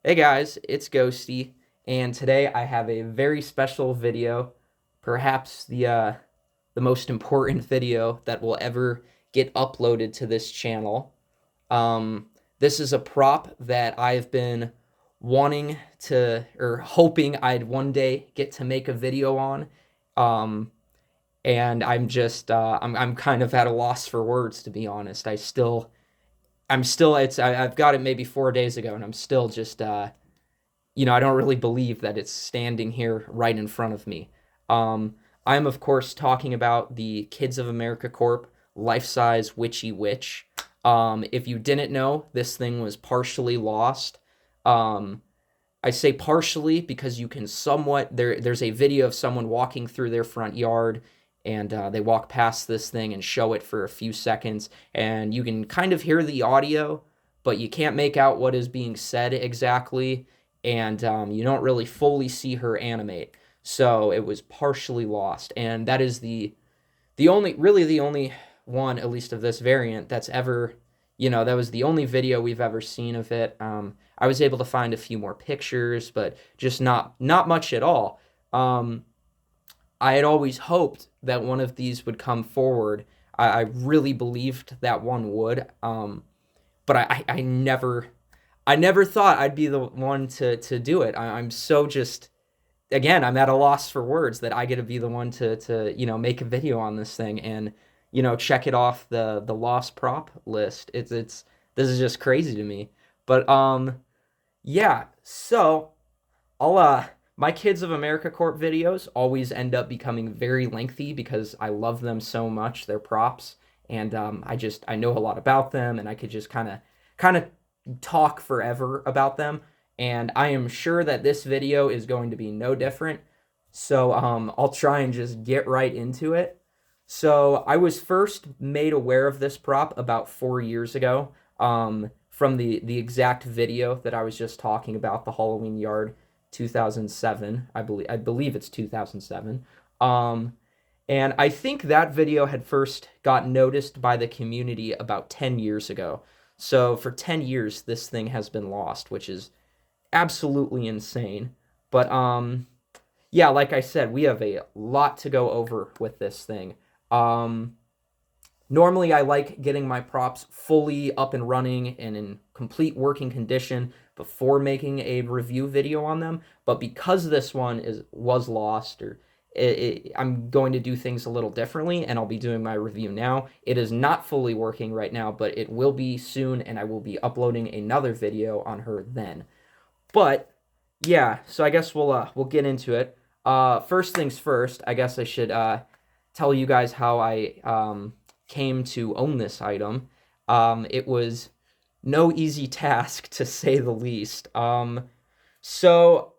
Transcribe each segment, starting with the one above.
Hey guys, it's Ghosty, and today I have a very special video, perhaps the most important video that will ever get uploaded to this channel. This is a prop that I've been wanting to, or hoping I'd one day get to make a video on. Um, and I'm kind of at a loss for words, to be honest. I've got it maybe 4 days ago, and I'm still just I don't really believe that it's standing here right in front of me. Um, I'm, of course, talking about the Kids of America Corp Lifesize Witchy Witch. If you didn't know, this thing was partially lost. Um, I say partially because you can there's a video of someone walking through their front yard, and they walk past this thing and show it for a few seconds, and you can kind of hear the audio, but you can't make out what is being said exactly, and you don't really fully see her animate. So it was partially lost, and that is the only one, at least of this variant, that's ever, that was the only video we've ever seen of it. I was able to find a few more pictures, but just not much at all. I had always hoped that one of these would come forward. I really believed that one would, but I never thought I'd be the one to do it. I'm so just again, I'm at a loss for words that I get to be the one to make a video on this thing and check it off the lost prop list. It's this is just crazy to me. But yeah, so I'll my Kids of America Corp videos always end up becoming very lengthy because I love them so much. They're props, and I know a lot about them, and I could just kind of talk forever about them. And I am sure that this video is going to be no different. So I'll try and just get right into it. So I was first made aware of this prop about 4 years ago, from the exact video that I was just talking about, the Halloween Yard 2007. I believe it's 2007. And I think that video had first got noticed by the community about 10 years ago. So for 10 years, this thing has been lost, which is absolutely insane. But yeah, like I said, we have a lot to go over with this thing. Um, Normally, I like getting my props fully up and running and in complete working condition before making a review video on them. But because this one was lost, or I'm going to do things a little differently, and I'll be doing my review now. It is not fully working right now, but it will be soon, and I will be uploading another video on her then. But yeah, so I guess we'll get into it. First things first, I guess I should tell you guys how I came to own this item. It was no easy task, to say the least. So,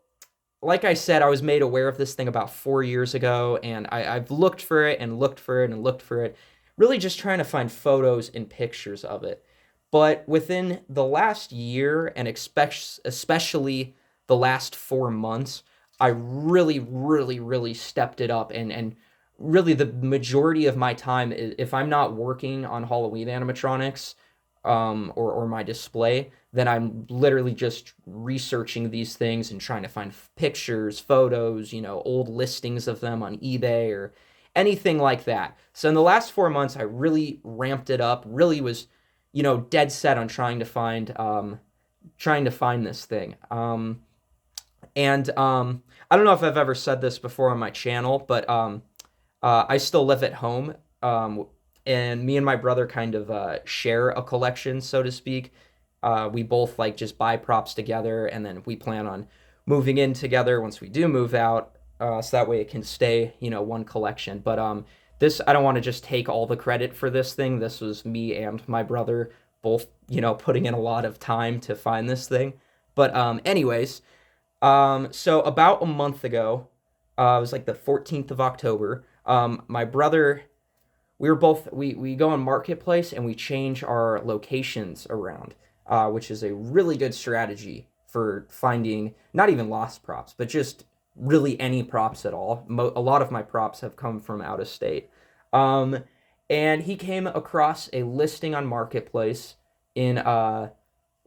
like I said, I was made aware of this thing about 4 years ago, and I've looked for it and looked for it and looked for it, really just trying to find photos and pictures of it. But within the last year, and especially the last 4 months, I really, really, really stepped it up, and really the majority of my time, if I'm not working on Halloween animatronics, or my display, then I'm literally just researching these things and trying to find pictures, photos, old listings of them on eBay or anything like that. So in the last 4 months, I really ramped it up. Really was, dead set on trying to find this thing. And I don't know if I've ever said this before on my channel, but I still live at home, and me and my brother kind of share a collection, so to speak. We both like just buy props together, and then we plan on moving in together once we do move out, so that way it can stay, one collection. But this I don't want to just take all the credit for this thing. This was me and my brother both, putting in a lot of time to find this thing. But anyways, so about a month ago, it was like the 14th of October. My brother, we go on Marketplace and we change our locations around, which is a really good strategy for finding not even lost props, but just really any props at all. A lot of my props have come from out of state. Um, and he came across a listing on Marketplace in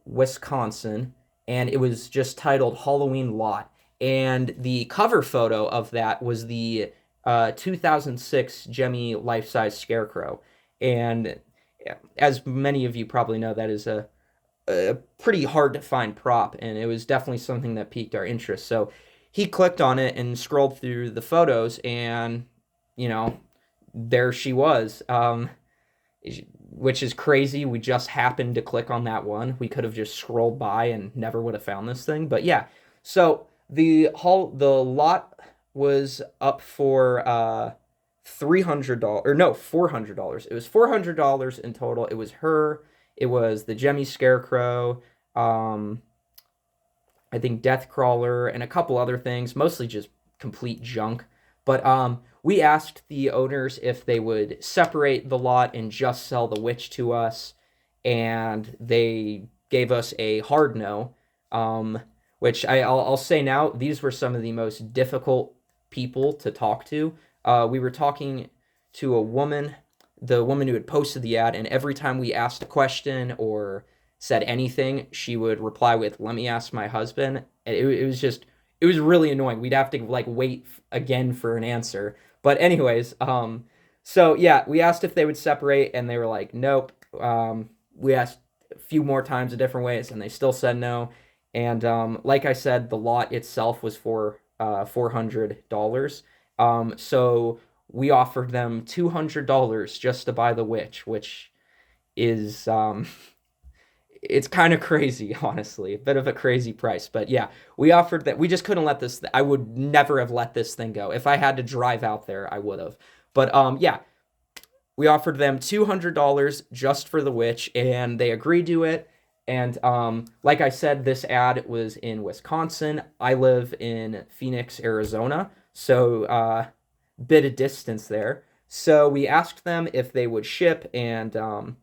Wisconsin, and it was just titled Halloween Lot. And the cover photo of that was the 2006 Jemmy life-size scarecrow. And as many of you probably know, that is a pretty hard to find prop, and it was definitely something that piqued our interest. So he clicked on it and scrolled through the photos, and you know, there she was. Which is crazy. We just happened to click on that one. We could have just scrolled by and never would have found this thing. But yeah, so the lot was up for $300, or no, $400. It was $400 in total. It was her. It was the Jemmy Scarecrow. I think Deathcrawler and a couple other things, mostly just complete junk. But we asked the owners if they would separate the lot and just sell the witch to us, and they gave us a hard no. Which I'll say now, these were some of the most difficult people to talk to. We were talking to a woman, the woman who had posted the ad, and every time we asked a question or said anything, she would reply with, "Let me ask my husband." And it was just, it was really annoying. We'd have to like wait again for an answer. But anyways, so yeah, we asked if they would separate, and they were like, "Nope." We asked a few more times in different ways, and they still said no. And like I said, the lot itself was for $400. So we offered them $200 just to buy the witch, which is it's kind of crazy, honestly, a bit of a crazy price. But yeah, we offered that. We just couldn't let this. I would never have let this thing go. If I had to drive out there, I would have. But yeah, we offered them $200 just for the witch, and they agreed to it. And like I said, this ad was in Wisconsin. I live in Phoenix, Arizona, so bit of distance there. So we asked them if they would ship, and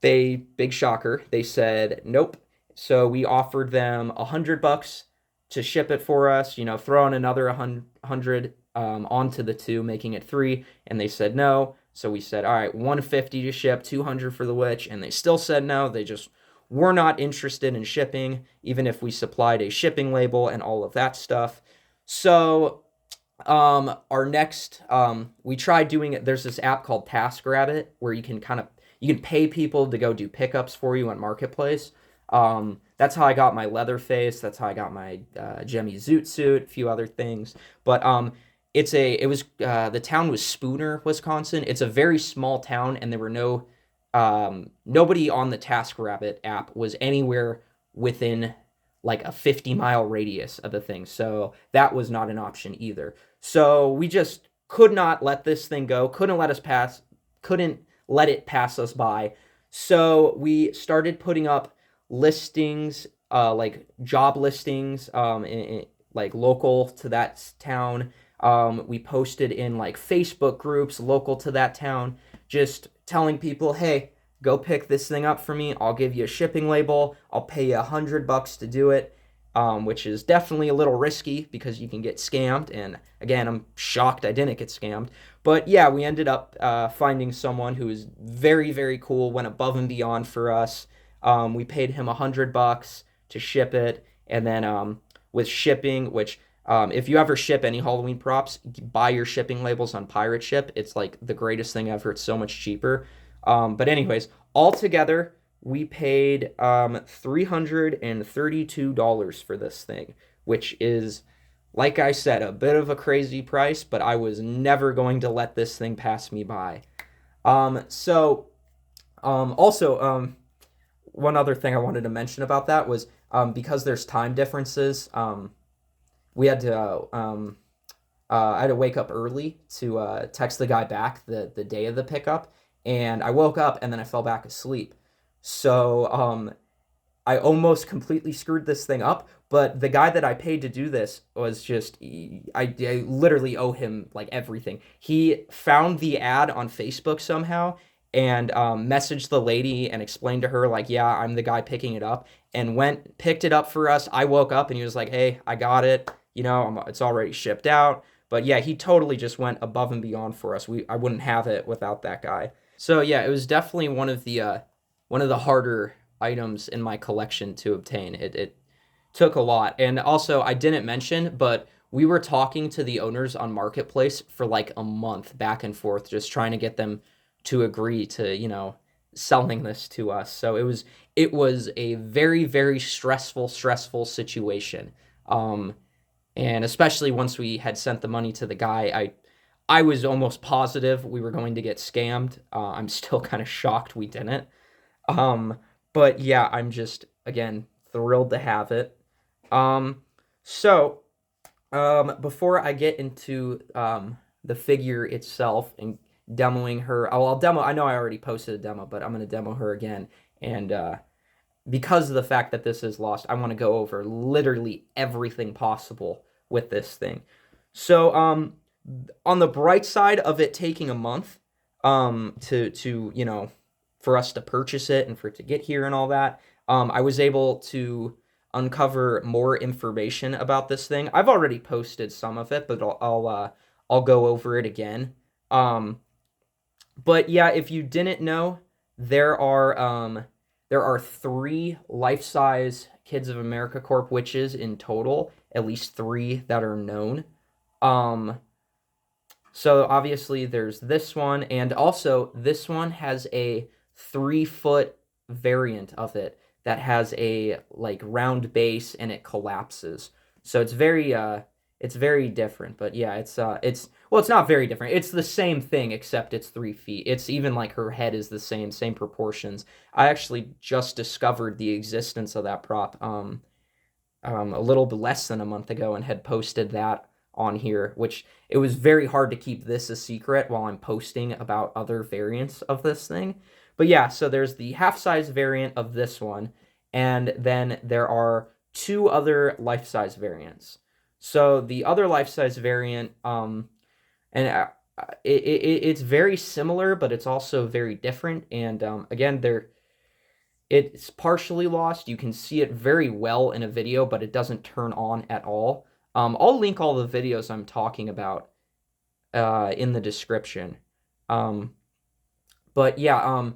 they, big shocker, they said nope. So we offered them $100 to ship it for us. You know, throw in another 100 onto the two, making it three, and they said no. So we said, all right, 150 to ship, 200 for the witch, and they still said no. They just were not interested in shipping, even if we supplied a shipping label and all of that stuff. So our next, we tried doing it. There's this app called TaskRabbit where you can you can pay people to go do pickups for you on Marketplace. That's how I got my Leatherface. That's how I got my Jemmy Zoot suit, a few other things. But the town was Spooner, Wisconsin. It's a very small town, and there were nobody on the TaskRabbit app was anywhere within like a 50-mile radius of the thing. So that was not an option either. So we just could not let this thing go. Couldn't let it pass us by. So we started putting up listings, like job listings, like local to that town. We posted in like Facebook groups local to that town, just telling people, hey, go pick this thing up for me. I'll give you a shipping label. I'll pay you $100 to do it, which is definitely a little risky because you can get scammed. And again, I'm shocked I didn't get scammed. But yeah, we ended up finding someone who was very, very cool, went above and beyond for us. We paid him $100 to ship it. And then with shipping, which if you ever ship any Halloween props, buy your shipping labels on Pirate Ship. It's like the greatest thing ever. It's so much cheaper. But anyways, altogether, we paid $332 for this thing, which is, like I said, a bit of a crazy price, but I was never going to let this thing pass me by. Also, one other thing I wanted to mention about that was because there's time differences, we had to I had to wake up early to text the guy back the day of the pickup, and I woke up and then I fell back asleep. So I almost completely screwed this thing up, but the guy that I paid to do this was just, I literally owe him like everything. He found the ad on Facebook somehow and messaged the lady and explained to her like, yeah, I'm the guy picking it up, and picked it up for us. I woke up and he was like, hey, I got it. You know, it's already shipped out. But yeah, he totally just went above and beyond for us. I wouldn't have it without that guy. So yeah, it was definitely one of the harder items in my collection to obtain. took a lot. And also, I didn't mention, but we were talking to the owners on Marketplace for like a month back and forth, just trying to get them to agree to, selling this to us. So it was a very, very stressful situation. Um, and especially once we had sent the money to the guy, I was almost positive we were going to get scammed. I'm still kind of shocked we didn't. Um, but yeah, I'm just again thrilled to have it. Um, so before I get into the figure itself and demoing her, I'll demo. I know I already posted a demo, but I'm gonna demo her again. And because of the fact that this is lost, I want to go over literally everything possible with this thing. So on the bright side of it taking a month to for us to purchase it and for it to get here and all that, I was able to uncover more information about this thing. I've already posted some of it, but I'll go over it again. Um, but yeah, if you didn't know, there are there are three life-size Kids of America Corp witches in total, at least three that are known. Um, so obviously there's this one, and also this one has a 3 foot variant of it that has a like round base and it collapses. So it's very different. But yeah, it's well, it's not very different. It's the same thing except it's 3 feet. It's even like her head is the same proportions. I actually just discovered the existence of that prop a little bit less than a month ago and had posted that on here, which it was very hard to keep this a secret while I'm posting about other variants of this thing. But yeah, so there's the half size variant of this one, and then there are two other life size variants. So the other life size variant, and it's very similar, but it's also very different. And again, it's partially lost. You can see it very well in a video, but it doesn't turn on at all. I'll link all the videos I'm talking about in the description. Um, but yeah,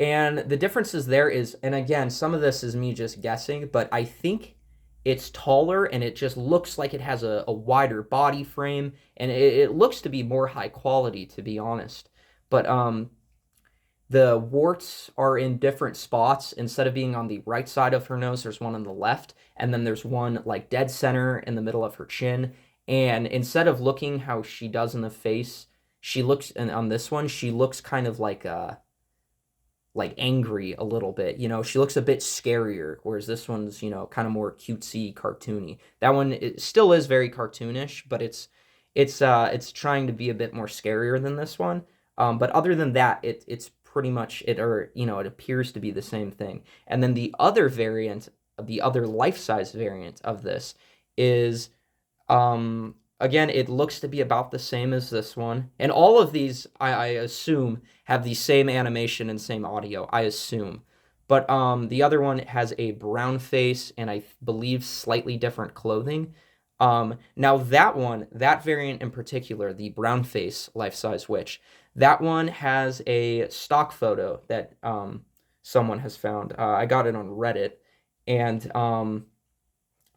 and the differences there is, and again, some of this is me just guessing, but I think it's taller and it just looks like it has a wider body frame, and it looks to be more high quality, to be honest. But the warts are in different spots. Instead of being on the right side of her nose, there's one on the left, and then there's one like dead center in the middle of her chin. And instead of looking how she does in the face, she looks, and on this one, she looks kind of like angry a little bit. She looks a bit scarier, whereas this one's, kind of more cutesy, cartoony. That one it still is very cartoonish, but it's trying to be a bit more scarier than this one. But other than that, it's pretty much it, or it appears to be the same thing. And then the other variant, the other life-size variant of this is again, it looks to be about the same as this one. And all of these, I assume, have the same animation and same audio, I assume. But the other one has a brown face and I believe slightly different clothing. Now that variant in particular, the brown face life-size witch, that one has a stock photo that someone has found. I got it on Reddit, and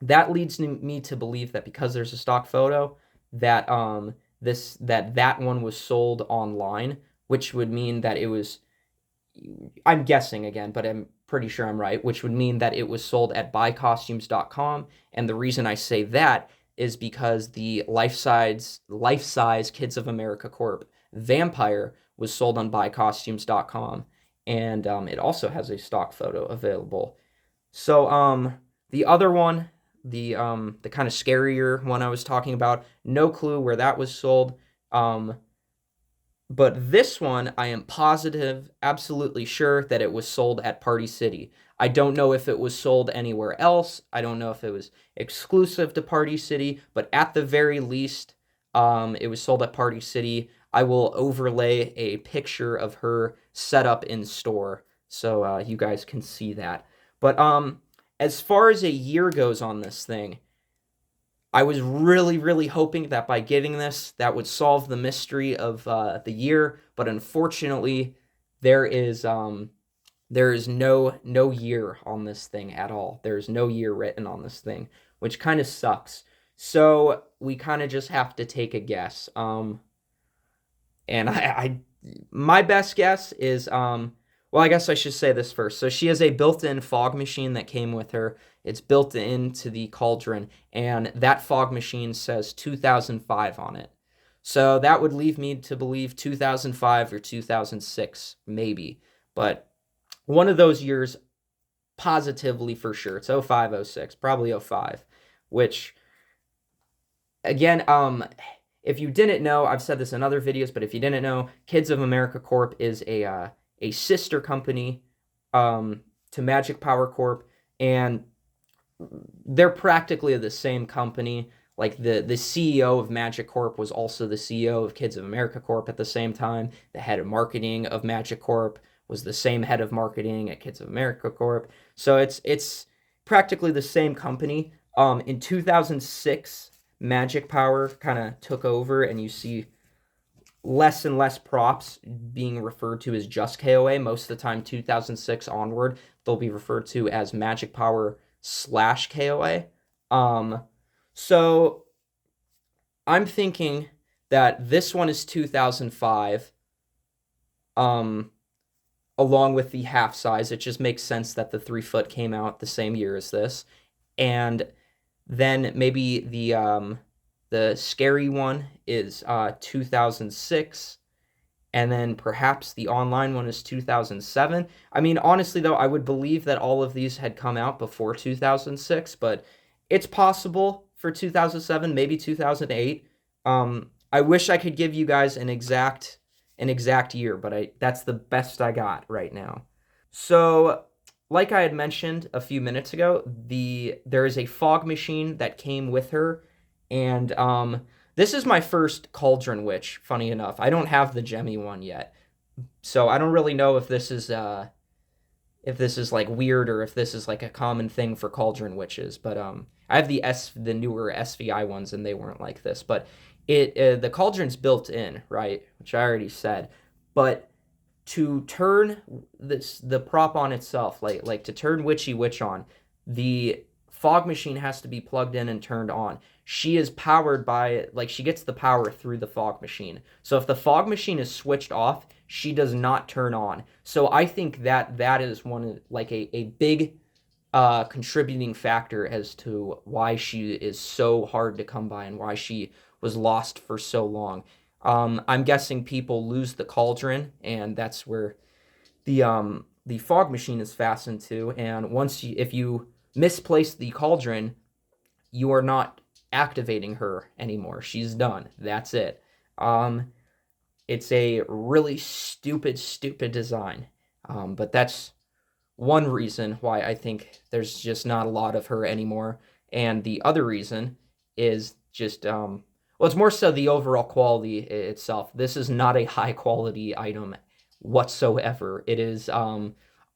that leads me to believe that because there's a stock photo, that that one was sold online, which would mean that it was. I'm guessing again, but I'm pretty sure I'm right, which would mean that it was sold at buycostumes.com. And the reason I say that is because the life-size Kids of America Corp vampire was sold on buycostumes.com, and it also has a stock photo available. So the other one, the kind of scarier one I was talking about, no clue where that was sold. But this one, I am positive, absolutely sure that it was sold at Party City. I don't know if it was sold anywhere else. I don't know if it was exclusive to Party City, but at the very least, it was sold at Party City. I will overlay a picture of her set up in store so you guys can see that. But as far as a year goes on this thing, I was really hoping that by getting this, that would solve the mystery of the year, but unfortunately, there is There is no year on this thing at all. There's no year written on this thing, which kind of sucks. So we kind of just have to take a guess. And my best guess is well, I guess I should say this first. So she has a built-in fog machine that came with her. It's built into the cauldron, and that fog machine says 2005 on it. So that would leave me to believe 2005 or 2006, maybe. But one of those years, positively for sure. It's 05, 06, probably 05, which again, if you didn't know, I've said this in other videos, but if you didn't know, Kids of America Corp is a sister company to Magic Power Corp, and they're practically the same company. Like the CEO of Magic Corp was also the CEO of Kids of America Corp at the same time. The head of marketing of Magic Corp was the same head of marketing at Kids of America Corp. So it's practically the same company. In 2006, Magic Power kind of took over, and you see less and less props being referred to as just KOA. Most of the time, 2006 onward, they'll be referred to as Magic Power / KOA. So I'm thinking that this one is 2005, along with the half size. It just makes sense that the 3-foot came out the same year as this. And then maybe the scary one is 2006, and then perhaps the online one is 2007. I mean, honestly, though, I would believe that all of these had come out before 2006, but it's possible for 2007, maybe 2008. I wish I could give you guys an exact year, but that's the best I got right now. So, like I had mentioned a few minutes ago, there is a fog machine that came with her, and this is my first Cauldron Witch, funny enough. I don't have the Gemmy one yet, so I don't really know if this is like weird or if this is like a common thing for Cauldron Witches. But I have the newer SVI ones, and they weren't like this. But the Cauldron's built in, right? Which I already said, but to turn the prop on itself, like to turn Witchy Witch on, the fog machine has to be plugged in and turned on. She is powered by, like, she gets the power through the fog machine. So if the fog machine is switched off, she does not turn on. So I think that is one, like, a big contributing factor as to why she is so hard to come by and why she was lost for so long. I'm guessing people lose the cauldron, and that's where the fog machine is fastened to. And if you misplace the cauldron, you are not activating her anymore. She's done. That's it. It's a really stupid design. But that's one reason why I think there's just not a lot of her anymore. And the other reason is just well, it's more so the overall quality itself. This is not a high quality item whatsoever. It is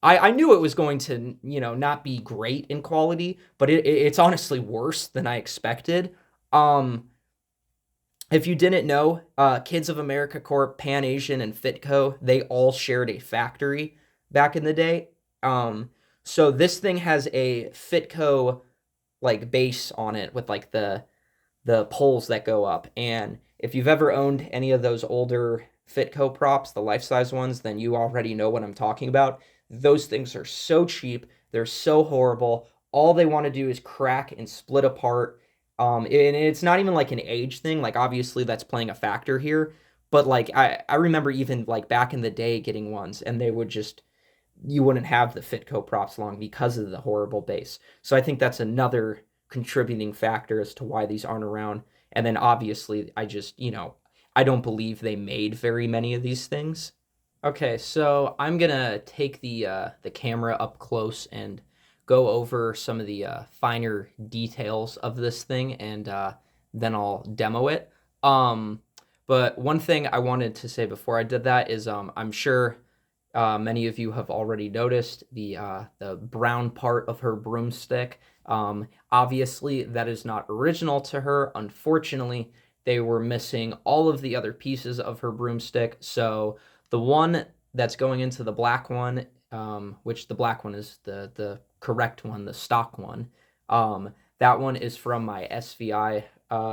I knew it was going to, not be great in quality, but it's honestly worse than I expected. If you didn't know, Kids of America Corp, Pan Asian, and Fitco, they all shared a factory back in the day. So this thing has a Fitco like base on it with like the poles that go up. And if you've ever owned any of those older Fitco props, the life-size ones, then you already know what I'm talking about. Those things are so cheap. They're so horrible. All they want to do is crack and split apart. And it's not even like an age thing. Like, obviously that's playing a factor here. But like, I remember even like back in the day getting ones, and you wouldn't have the Fitco props long because of the horrible base. So I think that's another contributing factor as to why these aren't around. And then obviously I don't believe they made very many of these things. Okay, so I'm gonna take the camera up close and go over some of the finer details of this thing, and then I'll demo it. But one thing I wanted to say before I did that is I'm sure many of you have already noticed the brown part of her broomstick. Obviously, that is not original to her. Unfortunately, they were missing all of the other pieces of her broomstick. So the one that's going into the black one, which the black one is the correct one, the stock one. That one is from my SVI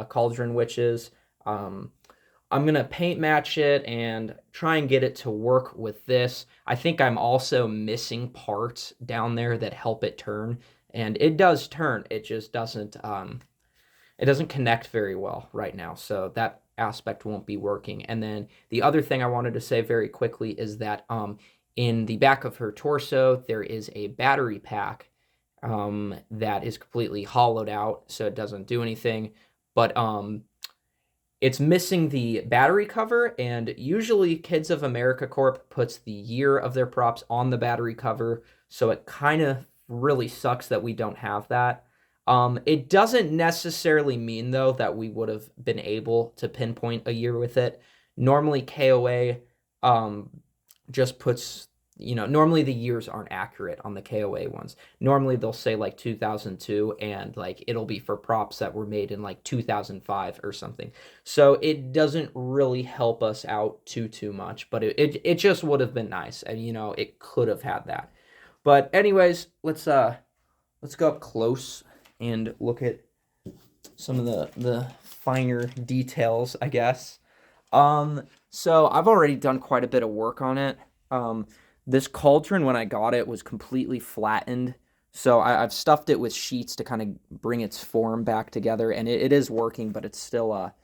cauldron witches. Um, I'm gonna paint match it and try and get it to work with this. I think I'm also missing parts down there that help it turn, and it does turn. It just doesn't connect very well right now, so that aspect won't be working. And then the other thing I wanted to say very quickly is that in the back of her torso there is a battery pack that is completely hollowed out, so it doesn't do anything. But it's missing the battery cover, and usually Kids of America Corp puts the year of their props on the battery cover, so it kind of really sucks that we don't have that. It doesn't necessarily mean, though, that we would have been able to pinpoint a year with it. Normally, KOA just puts, normally the years aren't accurate on the KOA ones. Normally, they'll say like 2002, and like it'll be for props that were made in like 2005 or something. So it doesn't really help us out too much, but it just would have been nice, and it could have had that. But anyways, let's go up close and look at some of the finer details, I guess. So I've already done quite a bit of work on it. This cauldron, when I got it, was completely flattened. So I've stuffed it with sheets to kind of bring its form back together, and it is working, but it's still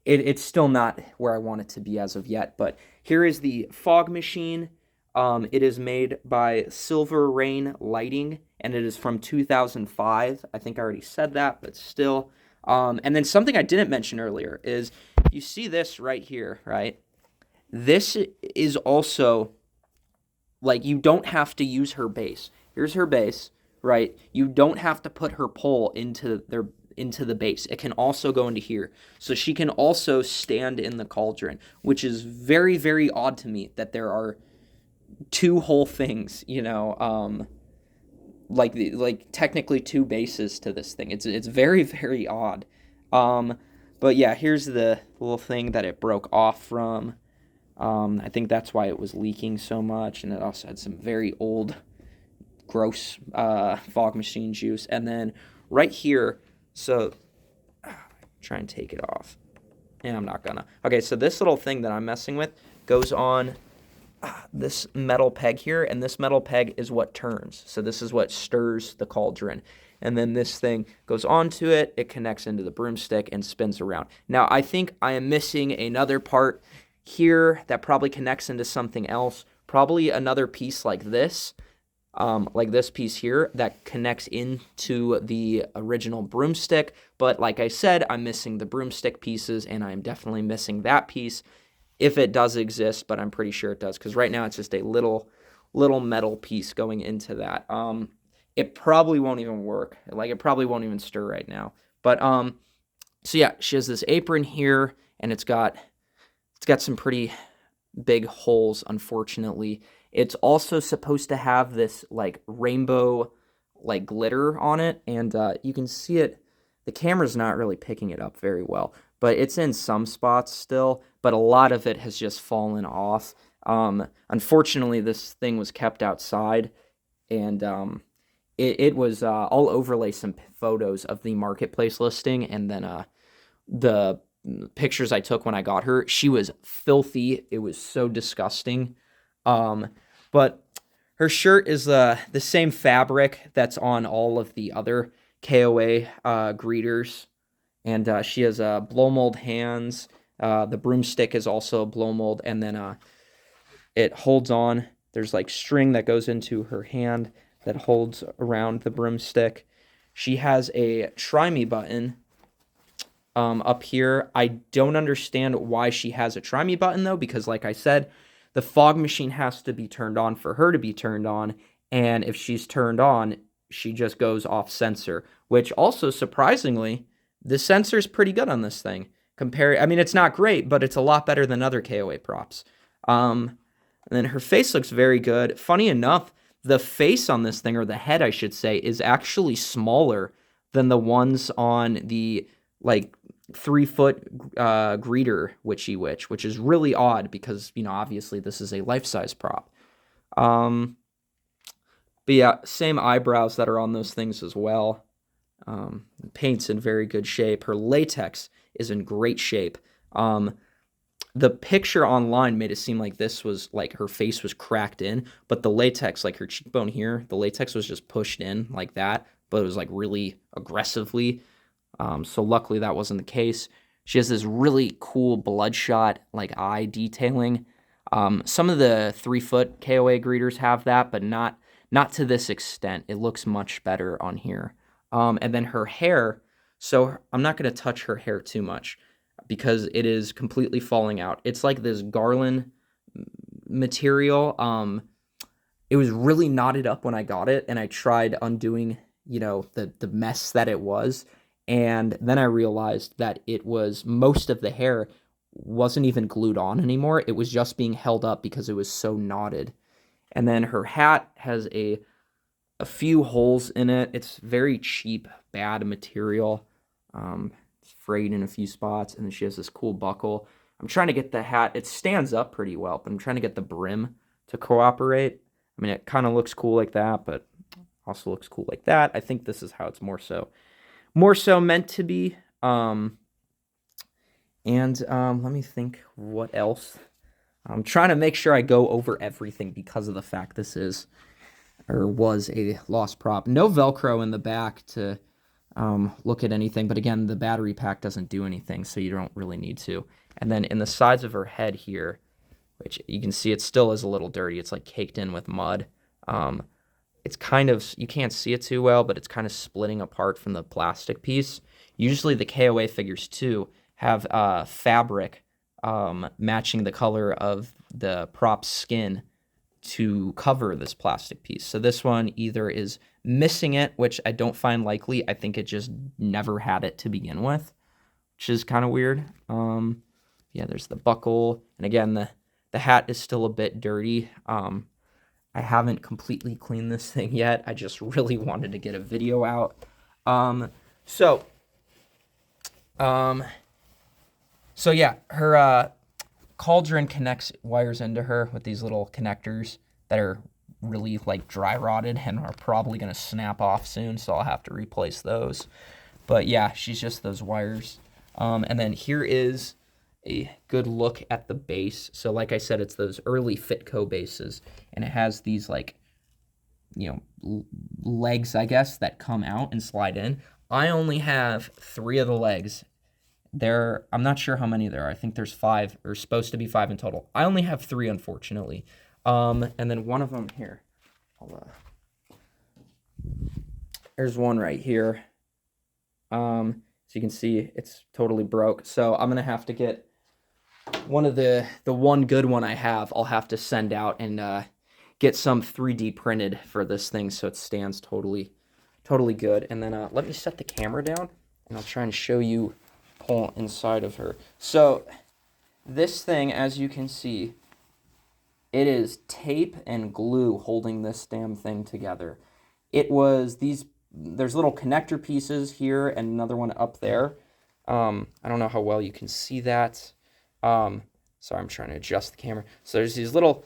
it's still not where I want it to be as of yet. But here is the fog machine. It is made by Silver Rain Lighting, and it is from 2005. I think I already said that, but still. And then something I didn't mention earlier is you see this right here, right? This is also, like, you don't have to use her base. Here's her base, right? You don't have to put her pole into the base. It can also go into here. So she can also stand in the cauldron, which is very, very odd to me that there are two whole things, like technically two bases to this thing. It's very, very odd. But yeah, here's the little thing that it broke off from. I think that's why it was leaking so much, and it also had some very old, gross fog machine juice. And then right here, so try and take it off. And I'm not gonna. Okay, so this little thing that I'm messing with goes on this metal peg here, and this metal peg is what turns. So this is what stirs the cauldron. And then this thing goes onto it, it connects into the broomstick and spins around. Now, I think I am missing another part here that probably connects into something else. Probably another piece like this piece here that connects into the original broomstick. But like I said, I'm missing the broomstick pieces, and I'm definitely missing that piece. If it does exist, but I'm pretty sure it does, because right now it's just a little metal piece going into that. It probably won't even work. Like, it probably won't even stir right now. But so yeah, she has this apron here, and it's got some pretty big holes, unfortunately. It's also supposed to have this like rainbow like glitter on it, and you can see it. The camera's not really picking it up very well, but it's in some spots still, but a lot of it has just fallen off. Unfortunately, this thing was kept outside, and it was, I'll overlay some photos of the marketplace listing, and then the pictures I took when I got her. She was filthy. It was so disgusting. But her shirt is the same fabric that's on all of the other KOA greeters. And she has blow mold hands. The broomstick is also a blow mold. And then it holds on. There's like string that goes into her hand that holds around the broomstick. She has a try me button up here. I don't understand why she has a try me button, though, because like I said, the fog machine has to be turned on for her to be turned on. And if she's turned on, she just goes off sensor, which also surprisingly, the sensor is pretty good on this thing. I mean, it's not great, but it's a lot better than other KOA props. And then her face looks very good. Funny enough, the face on this thing, or the head, I should say, is actually smaller than the ones on the like 3-foot greeter Witchy which is really odd because, obviously this is a life-size prop. But yeah, same eyebrows that are on those things as well. Paint's in very good shape. Her latex is in great shape. The picture online made it seem like this was like her face was cracked in, but the latex, like her cheekbone here, the latex was just pushed in like that, but it was like really aggressively. So luckily that wasn't the case. She has this really cool bloodshot like eye detailing. Some of the 3-foot KOA greeters have that, but not to this extent. It looks much better on here. And then her hair. So I'm not going to touch her hair too much because it is completely falling out. It's like this garland material. It was really knotted up when I got it, and I tried undoing, the mess that it was. And then I realized that it was most of the hair wasn't even glued on anymore. It was just being held up because it was so knotted. And then her hat has a few holes in it. It's very cheap, bad material. It's frayed in a few spots, and then she has this cool buckle. I'm trying to get the hat. It stands up pretty well, but I'm trying to get the brim to cooperate. I mean, it kind of looks cool like that, but also looks cool like that. I think this is how it's more so meant to be. Let me think what else. I'm trying to make sure I go over everything because of the fact this is or was a lost prop. No Velcro in the back to look at anything, but again, the battery pack doesn't do anything, so you don't really need to. And then in the sides of her head here, which you can see it still is a little dirty. It's like caked in with mud. It's kind of, you can't see it too well, but it's kind of splitting apart from the plastic piece. Usually the KOA figures too have fabric matching the color of the prop's skin to cover this plastic piece. So this one either is missing it, which I don't find likely. I think it just never had it to begin with, which is kind of weird. Yeah, there's the buckle. And again, the hat is still a bit dirty. I haven't completely cleaned this thing yet. I just really wanted to get a video out. So yeah, her cauldron connects wires into her with these little connectors that are really like dry rotted and are probably going to snap off soon, so I'll have to replace those. But yeah, she's just those wires. And then here is a good look at the base. So like I said, it's those early Fitco bases, and it has these like, legs, I guess, that come out and slide in. I only have 3 of the legs. I'm not sure how many there are. I think there's 5, or supposed to be 5 in total. I only have 3, unfortunately. And then one of them here. There's one right here. So you can see it's totally broke. So I'm gonna have to get one of the one good one I have. I'll have to send out and get some 3D printed for this thing so it stands totally good. And then let me set the camera down, and I'll try and show you pull inside of her. So this thing, as you can see, it is tape and glue holding this damn thing together. It was there's little connector pieces here and another one up there. I don't know how well you can see that. Sorry, I'm trying to adjust the camera. So there's these little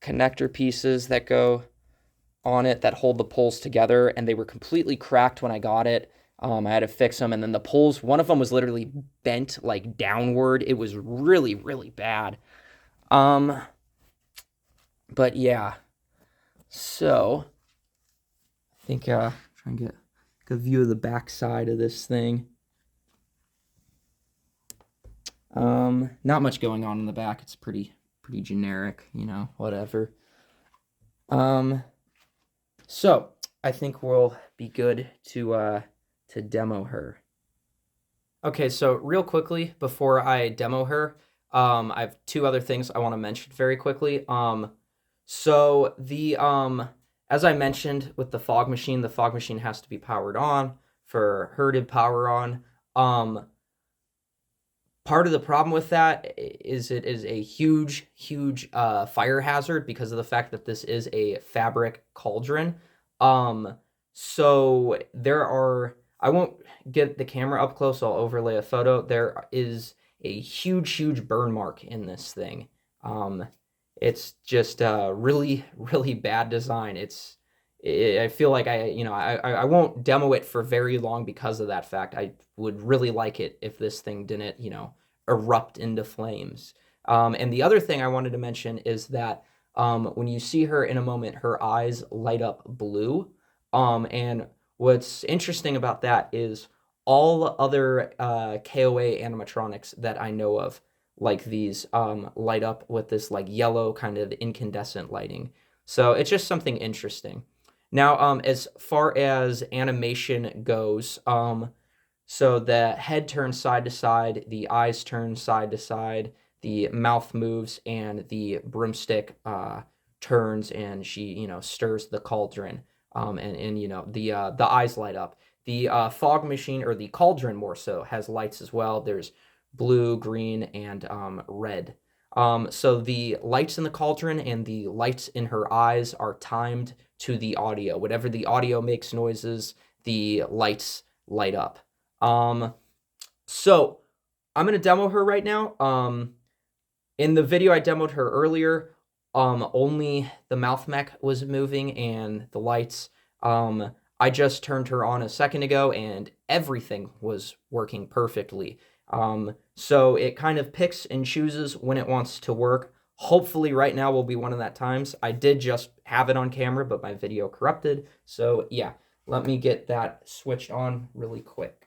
connector pieces that go on it that hold the poles together, and they were completely cracked when I got it. I had to fix them, and then the poles, one of them was literally bent like downward. It was really, really bad. But yeah, so I think try and get a good view of the back side of this thing. Not much going on in the back. It's pretty generic, whatever. So I think we'll be good to demo her. Okay, so real quickly before I demo her, I have 2 other things I want to mention very quickly. So as I mentioned with the fog machine has to be powered on for her to power on. Part of the problem with that is it is a huge fire hazard because of the fact that this is a fabric cauldron. So I won't get the camera up close, I'll overlay a photo. There is a huge burn mark in this thing. It's just really bad design. It's I feel like I won't demo it for very long because of that fact. I would really like it if this thing didn't, erupt into flames. And the other thing I wanted to mention is that when you see her in a moment, her eyes light up blue. And what's interesting about that is all other KOA animatronics that I know of, like these, light up with this like yellow kind of incandescent lighting. So it's just something interesting. Now, as far as animation goes, so the head turns side to side, the eyes turn side to side, the mouth moves, and the broomstick turns, and she, stirs the cauldron, and the eyes light up. The fog machine, or the cauldron more so, has lights as well. There's blue, green, and red. So the lights in the cauldron and the lights in her eyes are timed to the audio. Whatever the audio makes noises, the lights light up. So I'm gonna demo her right now. In the video I demoed her earlier, only the mouth mech was moving and the lights. I just turned her on a second ago and everything was working perfectly. So it kind of picks and chooses when it wants to work. Hopefully right now will be one of that times. I did just have it on camera, but my video corrupted. So yeah, let me get that switched on really quick.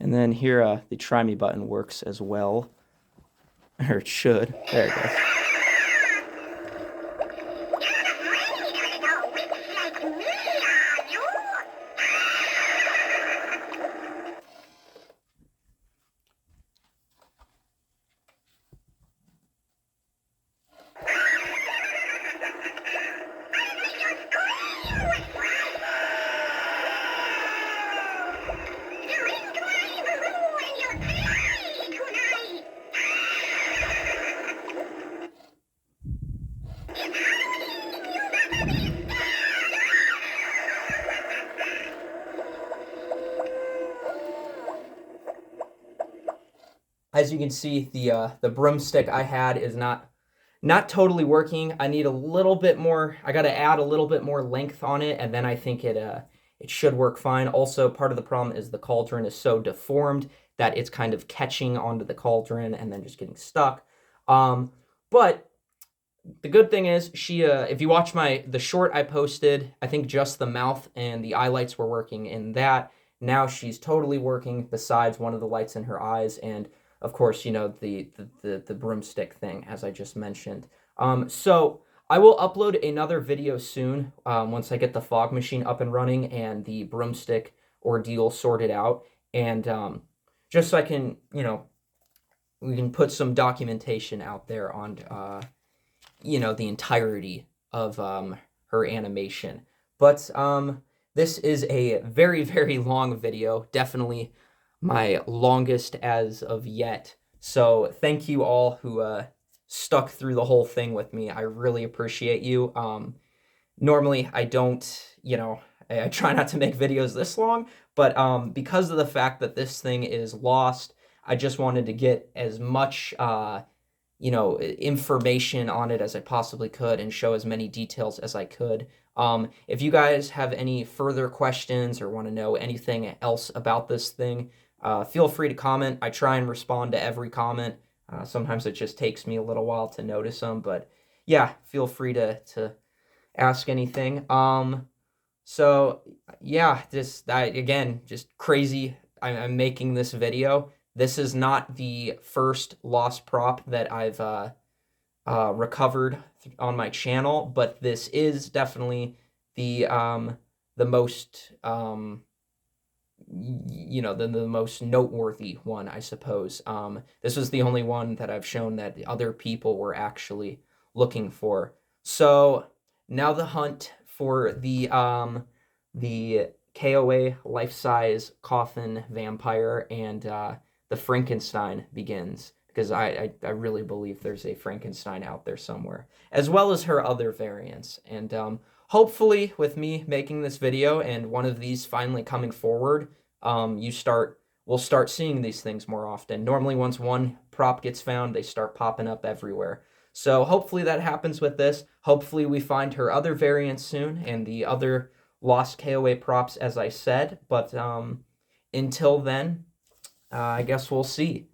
And then here, the try me button works as well. Or it should. There it goes. As you can see, the broomstick I had is not totally working. I need a little bit more. I got to add a little bit more length on it, and then I think it should work fine. Also, part of the problem is the cauldron is so deformed that it's kind of catching onto the cauldron and then just getting stuck. But the good thing is if you watch the short I posted, I think just the mouth and the eye lights were working in that. Now she's totally working besides one of the lights in her eyes, and of course, the broomstick thing, as I just mentioned. So I will upload another video soon, once I get the fog machine up and running and the broomstick ordeal sorted out, and just so I can, we can put some documentation out there on the entirety of her animation. But this is a very, very long video, definitely my longest as of yet. So thank you all who stuck through the whole thing with me. I really appreciate you. Normally I don't, I try not to make videos this long, but because of the fact that this thing is lost, I just wanted to get as much information on it as I possibly could and show as many details as I could. If you guys have any further questions or want to know anything else about this thing, feel free to comment. I try and respond to every comment. Sometimes it just takes me a little while to notice them, but yeah, feel free to ask anything. So yeah, again, just crazy. I'm making this video. This is not the first lost prop that I've recovered on my channel, but this is definitely the most the most noteworthy one, I suppose. This was the only one that I've shown that the other people were actually looking for. So now the hunt for the KOA life-size coffin vampire and the Frankenstein begins, because I really believe there's a Frankenstein out there somewhere, as well as her other variants. And hopefully with me making this video and one of these finally coming forward, we'll start seeing these things more often. Normally once one prop gets found, they start popping up everywhere. So hopefully that happens with this. Hopefully we find her other variants soon and the other lost KOA props, as I said. But until then, I guess we'll see.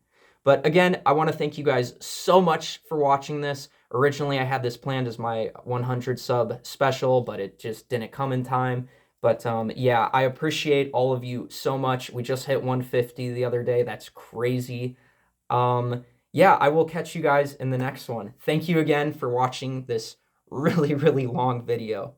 But again, I want to thank you guys so much for watching this. Originally, I had this planned as my 100 sub special, but it just didn't come in time. But yeah, I appreciate all of you so much. We just hit 150 the other day. That's crazy. Yeah, I will catch you guys in the next one. Thank you again for watching this really, really long video.